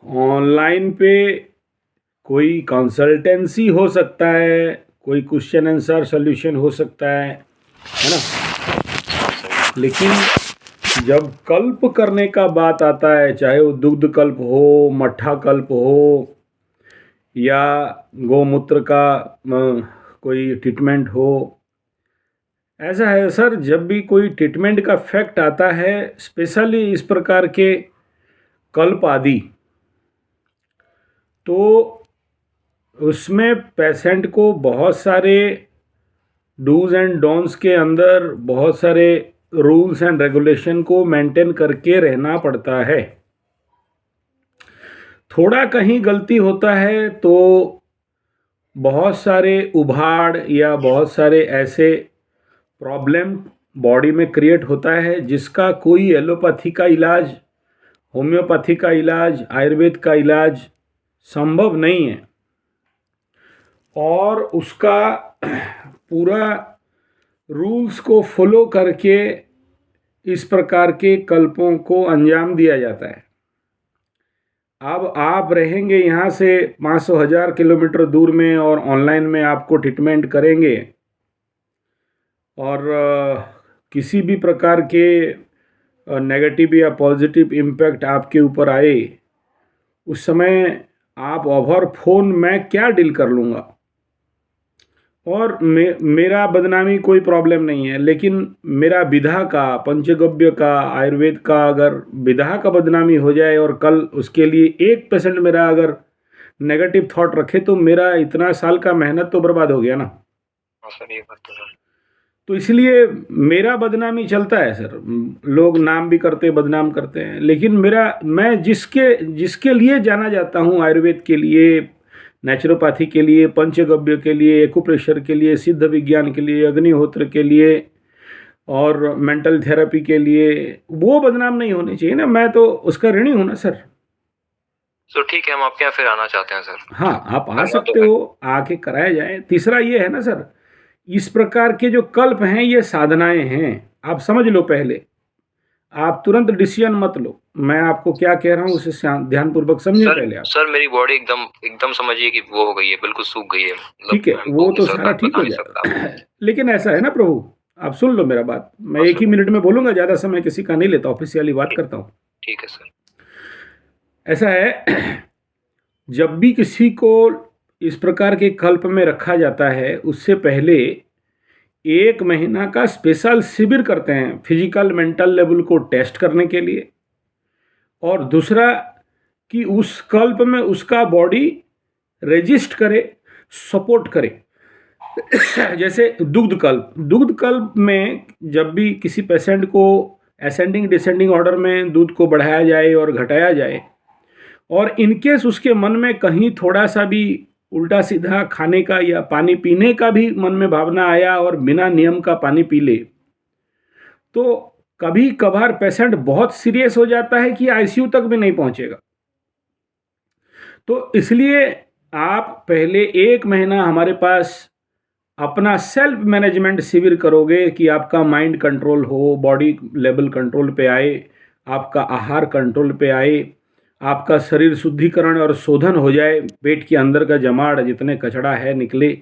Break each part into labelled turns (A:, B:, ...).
A: Online पे कोई consultancy हो सकता है, कोई क्वेश्चन आंसर सॉल्यूशन हो सकता है ना। लेकिन जब कल्प करने का बात आता है, चाहे वो दुग्ध कल्प हो, मट्ठा कल्प हो, या गौमूत्र का कोई ट्रीटमेंट हो, ऐसा है सर, जब भी कोई ट्रीटमेंट का फैक्ट आता है, स्पेशली इस प्रकार के कल्प आदि, तो उसमें पेशेंट को बहुत सारे डूज एंड डोंट्स के अंदर बहुत सारे रूल्स एंड रेगुलेशन को मेंटेन करके रहना पड़ता है। थोड़ा कहीं गलती होता है तो बहुत सारे उभाड़ या बहुत सारे ऐसे प्रॉब्लम बॉडी में क्रिएट होता है जिसका कोई एलोपैथी का इलाज, होम्योपैथी का इलाज, आयुर्वेद का इलाज संभव नहीं है। और उसका पूरा रूल्स को फॉलो करके इस प्रकार के कल्पों को अंजाम दिया जाता है। अब आप रहेंगे यहाँ से 500,000 किलोमीटर दूर में और ऑनलाइन में आपको ट्रीटमेंट करेंगे, और किसी भी प्रकार के नेगेटिव या पॉजिटिव इम्पैक्ट आपके ऊपर आए, उस समय आप ओवर फोन मैं क्या डील कर लूँगा। और मेरा बदनामी कोई प्रॉब्लम नहीं है, लेकिन मेरा विधा का, पंचगव्य का, आयुर्वेद का अगर विधा का बदनामी हो जाए और कल उसके लिए 1% मेरा अगर नेगेटिव थॉट रखे, तो मेरा इतना साल का मेहनत तो बर्बाद हो गया ना।
B: सर ये बात तो है।
A: तो इसलिए मेरा बदनामी चलता है सर, लोग नाम भी करते बदनाम करते हैं, लेकिन मैं जिसके जिसके लिए जाना जाता हूँ, आयुर्वेद के लिए, नेचुरोपैथी के लिए, पंचगव्य के लिए, एक्यूप्रेशर के लिए, सिद्ध विज्ञान के लिए, अग्निहोत्र के लिए और मेंटल थेरेपी के लिए, वो बदनाम नहीं होने चाहिए ना। मैं तो उसका ऋणी हूँ ना सर।
B: तो ठीक है, हम आपके यहाँ फिर आना चाहते हैं सर।
A: हाँ, आप आ सकते हो, आके कराया जाए। तीसरा ये है ना सर, इस प्रकार के जो कल्प हैं ये साधनाएं हैं, आप समझ लो। पहले आप तुरंत डिसीजन मत लो, मैं आपको क्या कह रहा हूँ उसे ध्यानपूर्वक समझे पहले आप।
B: सर मेरी बॉडी एकदम समझिए कि वो हो गई है, बिल्कुल सूख गई है।
A: ठीक है, वो तो सारा ठीक हो जाएगा। लेकिन ऐसा है ना प्रभु, आप सुन लो मेरा बात, मैं एक ही मिनट में बोलूंगा, ज़्यादा समय किसी का नहीं लेता, ऑफिशियली बात करता हूँ।
B: ठीक है सर।
A: ऐसा है, जब भी किसी को इस प्रकार के कल्प में रखा जाता है, उससे पहले 1 महीना का स्पेशल शिविर करते हैं, फिजिकल मेंटल लेवल को टेस्ट करने के लिए। और दूसरा कि उस कल्प में उसका बॉडी रेजिस्ट करे, सपोर्ट करे। जैसे दुग्ध कल्प में जब भी किसी पेशेंट को असेंडिंग डिसेंडिंग ऑर्डर में दूध को बढ़ाया जाए और घटाया जाए, और इनकेस उसके मन में कहीं थोड़ा सा भी उल्टा सीधा खाने का या पानी पीने का भी मन में भावना आया और बिना नियम का पानी पी ले, तो कभी कभार पेशेंट बहुत सीरियस हो जाता है कि आईसीयू तक भी नहीं पहुंचेगा। तो इसलिए आप पहले 1 महीना हमारे पास अपना सेल्फ मैनेजमेंट शिविर करोगे कि आपका माइंड कंट्रोल हो, बॉडी लेवल कंट्रोल पे आए, आपका आहार कंट्रोल पे आए, आपका शरीर शुद्धिकरण और शोधन हो जाए, पेट के अंदर का जमाड़ जितने कचड़ा है निकले,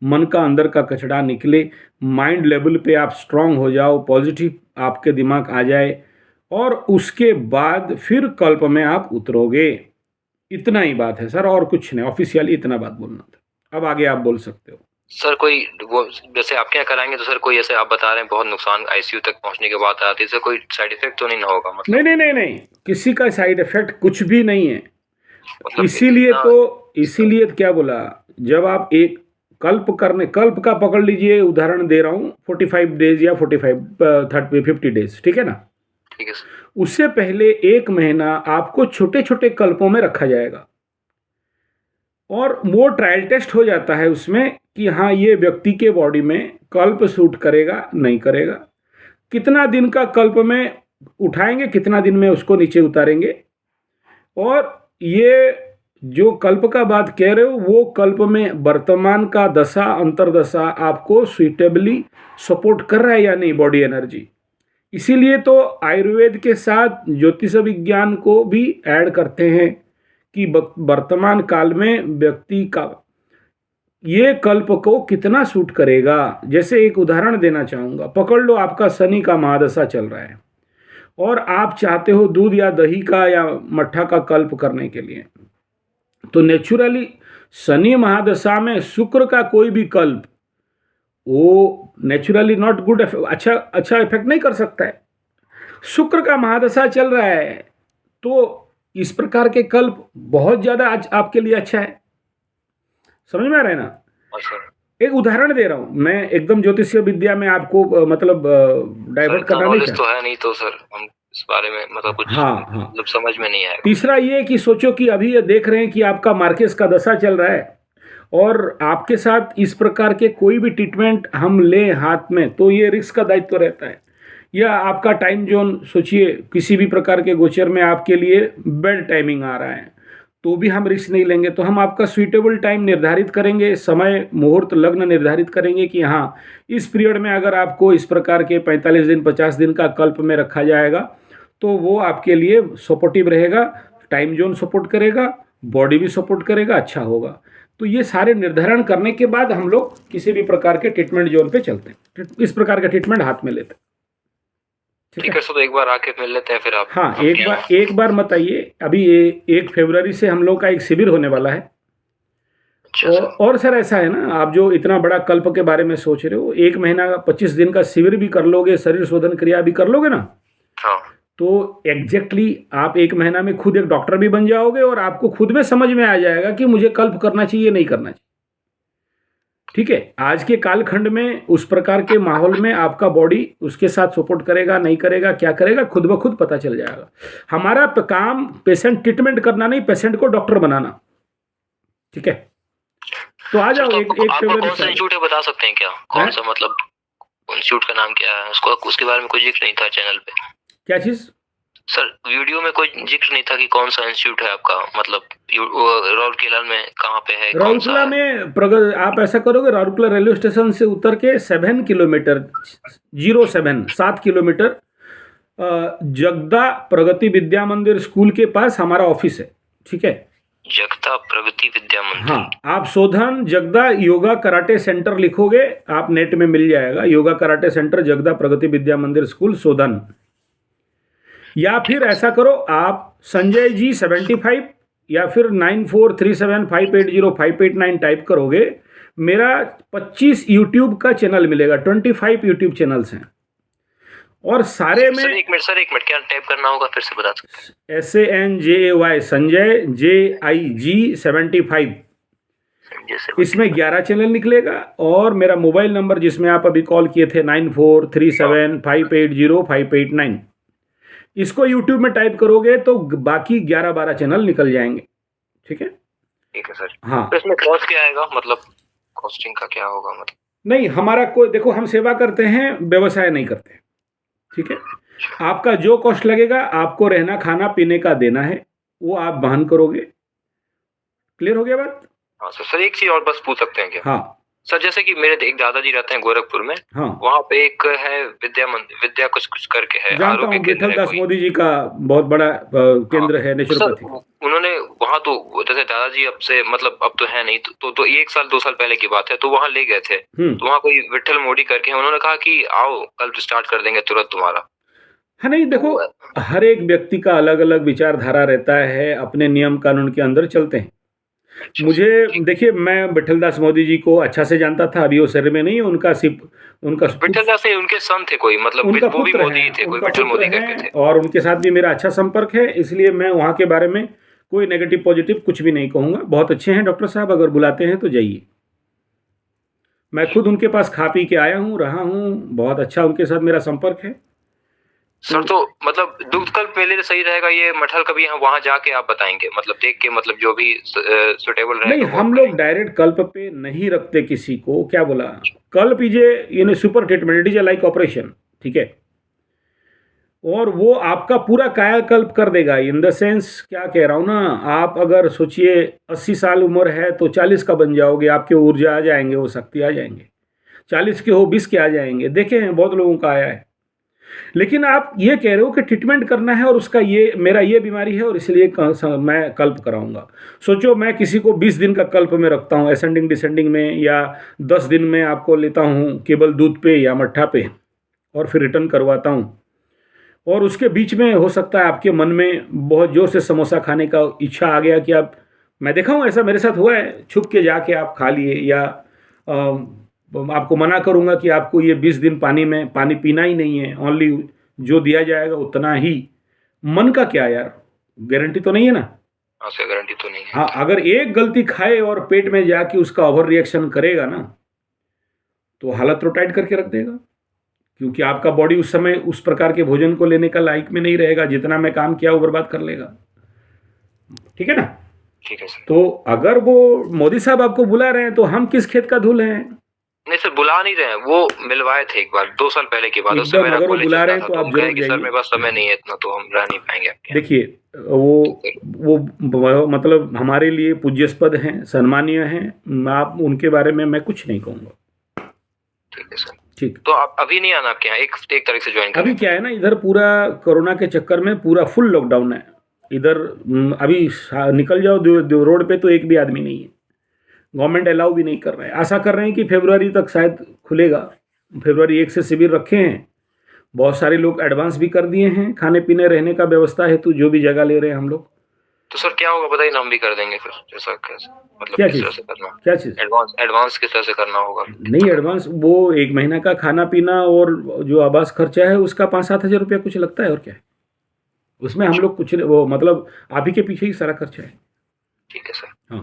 A: मन का अंदर का कचड़ा निकले, माइंड लेवल पे आप स्ट्रांग हो जाओ, पॉजिटिव आपके दिमाग आ जाए, और उसके बाद फिर कल्प में आप उतरोगे। इतना ही बात है सर, और कुछ नहीं, ऑफिशियली इतना बात बोलना था। अब आगे आप बोल सकते हो
B: सर। कोई वो जैसे आपके यहाँ कराएंगे तो सर कोई ऐसे आप बता रहे हैं बहुत नुकसान आईसीयू तक पहुंचने के बाद आती है, सर कोई साइड इफेक्ट तो नहीं ना होगा? मतलब
A: नहीं, किसी का साइड इफेक्ट कुछ भी नहीं है। मतलब इसीलिए तो क्या बोला, जब आप एक कल्प का पकड़ लीजिए, उदाहरण दे रहा हूँ, 45 डेज या 50 डेज, ठीक है ना।
B: ठीक है सर।
A: उससे पहले 1 महीना आपको छोटे छोटे कल्पों में रखा जाएगा, और वो ट्रायल टेस्ट हो जाता है उसमें कि हाँ ये व्यक्ति के बॉडी में कल्प सूट करेगा नहीं करेगा, कितना दिन का कल्प में उठाएंगे, कितना दिन में उसको नीचे उतारेंगे। और ये जो कल्प का बात कह रहे हो, वो कल्प में वर्तमान का दशा अंतरदशा आपको सुइटेबली सपोर्ट कर रहा है या नहीं, बॉडी एनर्जी। इसीलिए तो आयुर्वेद के साथ ज्योतिष विज्ञान को भी ऐड करते हैं कि वर्तमान काल में व्यक्ति का ये कल्प को कितना सूट करेगा। जैसे एक उदाहरण देना चाहूँगा, पकड़ लो आपका शनि का महादशा चल रहा है और आप चाहते हो दूध या दही का या मट्ठा का कल्प करने के लिए, तो नेचुरली शनि महादशा में शुक्र का कोई भी कल्प वो नेचुरली नॉट गुड, अच्छा इफेक्ट नहीं कर सकता है। शुक्र का महादशा चल रहा है तो इस प्रकार के कल्प बहुत ज़्यादा आज आपके लिए अच्छा है। समझ में आ रहा है ना? एक उदाहरण दे रहा हूँ मैं, एकदम ज्योतिषीय विद्या में आपको मतलब डाइवर्ट करना नहीं
B: चाहता। तो है नहीं तो सर हम इस बारे में मतलब कुछ मतलब समझ में नहीं आया।
A: तीसरा ये कि सोचो कि अभी ये देख रहे हैं कि आपका मार्केस का दशा चल रहा है और आपके साथ इस प्रकार के कोई भी ट्रीटमेंट हम लें हाथ में तो ये रिस्क का दायित्व रहता है। या आपका टाइम जोन सोचिए, किसी भी प्रकार के गोचर में आपके लिए बेड टाइमिंग आ रहा है तो भी हम रिस्क नहीं लेंगे। तो हम आपका सुइटेबल टाइम निर्धारित करेंगे, समय मुहूर्त लग्न निर्धारित करेंगे कि हाँ इस पीरियड में अगर आपको इस प्रकार के 45 दिन 50 दिन का कल्प में रखा जाएगा तो वो आपके लिए सपोर्टिव रहेगा, टाइम जोन सपोर्ट करेगा, बॉडी भी सपोर्ट करेगा, अच्छा होगा। तो ये सारे निर्धारण करने के बाद हम लोग किसी भी प्रकार के ट्रीटमेंट जोन पे चलते हैं, इस प्रकार का ट्रीटमेंट हाथ में लेते हैं।
B: ठीक है, तो एक बार आके मिल लेते हैं फिर आप।
A: हाँ, एक बार मत आइए, अभी 1 फरवरी से हम लोग का एक शिविर होने वाला है। और सर ऐसा है ना, आप जो इतना बड़ा कल्प के बारे में सोच रहे हो, 1 महीना का 25 दिन का शिविर भी कर लोगे, शरीर शोधन क्रिया भी कर लोगे ना,
B: हाँ,
A: तो एग्जैक्टली आप 1 महीना में खुद एक डॉक्टर भी बन जाओगे और आपको खुद में समझ में आ जाएगा कि मुझे कल्प करना चाहिए नहीं करना चाहिए। ठीक है, आज के कालखंड में उस प्रकार के माहौल में आपका बॉडी उसके साथ सपोर्ट करेगा नहीं करेगा, क्या करेगा, खुद ब खुद पता चल जाएगा। हमारा काम पेशेंट ट्रीटमेंट करना नहीं, पेशेंट को डॉक्टर बनाना। ठीक है, तो आ जाओ। एक
B: कौन सा इंस्टीट्यूट है बता सकते हैं क्या? कौन सा मतलब इंस्टीट्यूट का नाम क्या है? उसके बारे में कोई जिक्र नहीं था चैनल पे।
A: क्या चीज
B: सर? वीडियो में कोई जिक्र नहीं था कि कौन सा इंस्टीट्यूट है आपका, मतलब राउरकेला में कहाँ पे है?
A: राउरकेला में आप ऐसा करोगे, राउरकेला रेलवे स्टेशन से उतर के 7 किलोमीटर 7 किलोमीटर जगदा प्रगति विद्या मंदिर स्कूल के पास हमारा ऑफिस है। ठीक है,
B: जगदा प्रगति विद्या मंदिर।
A: हाँ, आप शोधन जगदा योगा कराटे सेंटर लिखोगे, आप नेट में मिल जाएगा, योगा कराटे सेंटर जगदा प्रगति विद्या मंदिर स्कूल शोधन। या फिर ऐसा करो, आप संजय जी 75 या फिर 9437580589 टाइप करोगे, मेरा 25 यूट्यूब का चैनल मिलेगा, 25 यूट्यूब चैनल्स हैं और सारे में।
B: एक मिनट क्या टाइप करना होगा फिर से बता सकते?
A: SANJAY संजय JIG 75, इसमें 11 चैनल निकलेगा और मेरा मोबाइल नंबर जिसमें आप अभी कॉल किए थे 9437580589, इसको YouTube में टाइप करोगे तो बाकी 11-12 चैनल निकल जाएंगे। ठीक है,
B: ठीक है सर।
A: हाँ,
B: तो इसमें कॉस्ट क्या आएगा, मतलब कॉस्टिंग का क्या होगा? मतलब
A: नहीं, हमारा कोई, देखो हम सेवा करते हैं, व्यवसाय नहीं करते। ठीक है, आपका जो कॉस्ट लगेगा, आपको रहना खाना पीने का देना है, वो आप वहन करोगे। क्लियर हो गया बात?
B: हाँ सर, एक चीज और बस पूछ सकते हैं क्या?
A: हाँ
B: सर, जैसे कि मेरे एक दादाजी रहते हैं गोरखपुर में,
A: हाँ,
B: वहाँ पे एक है विद्या कुछ करके है,
A: जानता हूँ, विठल दास मोदी जी का बहुत बड़ा केंद्र है नेचुरोपैथी।
B: उन्होंने वहाँ तो जैसे दादाजी अब से मतलब अब तो है नहीं, तो 1 साल 2 साल पहले की बात है, तो वहाँ ले गए थे, तो वहाँ कोई विठल मोदी करके, उन्होंने कहा कि आओ कल स्टार्ट कर देंगे तुरंत तुम्हारा।
A: हाँ, नहीं देखो, हर एक व्यक्ति का अलग अलग विचारधारा रहता है, अपने नियम कानून के अंदर चलते हैं। मुझे देखिए, मैं विठल दास मोदी जी को अच्छा से जानता था, अभी वो शरीर में नहीं है, उनका
B: विठल दास उनके सन थे कोई, मतलब
A: उनका
B: वो भी
A: पुत्र
B: मोदी थे, कोई विठल मोदी करके थे,
A: और उनके साथ भी मेरा अच्छा संपर्क है, इसलिए मैं वहाँ के बारे में कोई नेगेटिव पॉजिटिव कुछ भी नहीं कहूँगा। बहुत अच्छे हैं डॉक्टर साहब, अगर बुलाते हैं तो जाइए। मैं खुद उनके पास खा पी के आया हूँ, रहा हूँ, बहुत अच्छा उनके साथ मेरा संपर्क है।
B: सर, तो मतलब दूधकल्प मेले लिए सही रहेगा ये मठल, कभी हम वहां जाके आप बताएंगे, मतलब देख के, मतलब जो भी सुटेबल रहेगा।
A: नहीं, हम लोग डायरेक्ट कल्प पे नहीं रखते किसी को। क्या बोला? कल्प is a super treatment, it is a like operation. ठीक है, और वो आपका पूरा कायाकल्प कर देगा। इन द सेंस क्या कह रहा हूँ ना, आप अगर सोचिए 80 साल उम्र है तो 40 का बन जाओगे, आपके ऊर्जा आ जाएंगे, वो शक्ति आ जाएंगे। 40 के हो 20 के आ जाएंगे, देखे हैं बहुत लोगों का आया है। लेकिन आप ये कह रहे हो कि ट्रीटमेंट करना है और उसका ये मेरा ये बीमारी है और इसलिए मैं कल्प कराऊंगा। सोचो मैं किसी को 20 दिन का कल्प में रखता हूँ असेंडिंग डिसेंडिंग में, या 10 दिन में आपको लेता हूँ केवल दूध पे या मट्ठा पे और फिर रिटर्न करवाता हूँ, और उसके बीच में हो सकता है आपके मन में बहुत ज़ोर से समोसा खाने का इच्छा आ गया कि आप, मैं देखा हूँ ऐसा मेरे साथ हुआ है, छुप के जाके आप खा लिए, या आपको मना करूँगा कि आपको ये 20 दिन पानी पीना ही नहीं है, ओनली जो दिया जाएगा उतना ही। मन का क्या यार, गारंटी तो नहीं है ना।
B: हाँ सर, गारंटी तो नहीं है।
A: हाँ, अगर एक गलती खाए और पेट में जाके उसका ओवर रिएक्शन करेगा ना, तो हालत तो टाइट करके रख देगा, क्योंकि आपका बॉडी उस समय उस प्रकार के भोजन को लेने का लायक में नहीं रहेगा, जितना मैं काम किया वो बर्बाद कर लेगा। ठीक है ना।
B: ठीक है सर।
A: तो अगर वो मोदी साहब आपको बुला रहे हैं तो हम किस खेत का धूल हैं।
B: नहीं सर, बुला नहीं रहे हैं, वो मिलवाए थे एक बार 2 साल पहले की बात।
A: एकदम, अगर वो बुला रहे हैं तो आप जरूर
B: जाइए। सर मेरे पास समय नहीं है इतना, तो हम रह नहीं पाएंगे आपके।
A: देखिए वो मतलब हमारे लिए पूज्यस्पद हैं, सम्मानीय हैं, आप उनके बारे में मैं कुछ नहीं कहूँगा।
B: ठीक है सर।
A: ठीक,
B: तो आप अभी नहीं आना आपके यहाँ, एक तारीख से ज्वाइन करें।
A: अभी क्या है ना, इधर पूरा कोरोना के चक्कर में पूरा फुल लॉकडाउन है इधर। अभी निकल जाओ रोड पे तो एक भी आदमी नहीं है, गवर्नमेंट अलाउ भी नहीं कर रहे हैं। आशा कर रहे हैं कि फरवरी तक शायद खुलेगा। फरवरी 1 से शिविर रखे हैं, बहुत सारे लोग एडवांस भी कर दिए हैं, खाने पीने रहने का व्यवस्था हेतु जो भी जगह ले रहे हैं हम लोग।
B: तो सर क्या होगा बताइए ना, हम भी कर देंगे फिर, जैसा मतलब
A: क्या
B: किस
A: चीज़,
B: तरह से करना,
A: क्या चीज़
B: एडवांस किस तरह से करना होगा।
A: नहीं, एडवांस वो 1 महीना का खाना पीना और जो आवास खर्चा है उसका 5-7 हज़ार रुपया कुछ लगता है, और क्या है उसमें। हम लोग कुछ वो मतलब आप ही के पीछे ही सारा खर्चा है।
B: ठीक है सर।
A: हाँ।